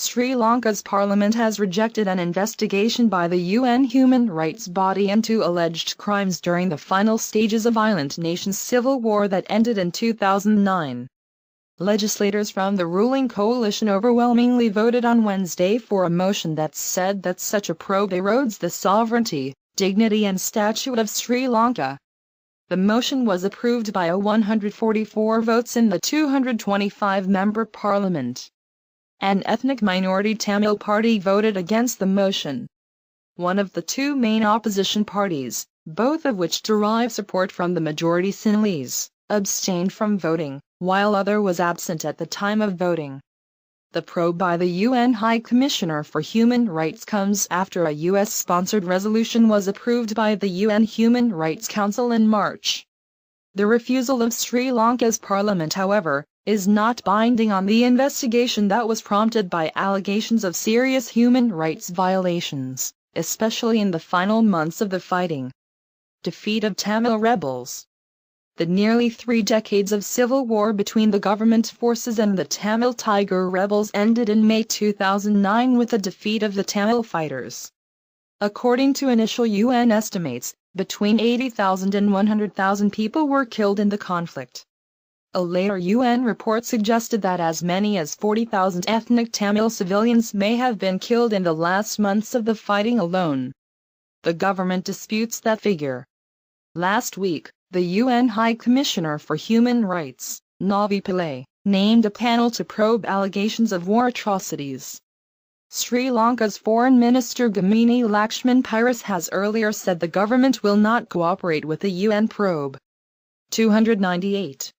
Sri Lanka's parliament has rejected an investigation by the UN human rights body into alleged crimes during the final stages of violent nation's civil war that ended in 2009. Legislators from the ruling coalition overwhelmingly voted on Wednesday for a motion that said that such a probe erodes the sovereignty, dignity and statute of Sri Lanka. The motion was approved by 144 votes in the 225-member parliament. An ethnic minority Tamil party voted against the motion. One of the two main opposition parties, both of which derive support from the majority Sinhalese, abstained from voting, while other was absent at the time of voting. The probe by the UN High Commissioner for Human Rights comes after a US-sponsored resolution was approved by the UN Human Rights Council in March. The refusal of Sri Lanka's parliament, however, is not binding on the investigation that was prompted by allegations of serious human rights violations, especially in the final months of the fighting. Defeat of Tamil rebels. The nearly 3 decades of civil war between the government forces and the Tamil Tiger rebels ended in May 2009 with the defeat of the Tamil fighters. According to initial UN estimates, between 80,000 and 100,000 people were killed in the conflict. A later UN report suggested that as many as 40,000 ethnic Tamil civilians may have been killed in the last months of the fighting alone. The government disputes that figure. Last week, the UN High Commissioner for Human Rights, Navi Pillai, named a panel to probe allegations of war atrocities. Sri Lanka's Foreign Minister Gamini Lakshman Peiris has earlier said the government will not cooperate with the UN probe. 298.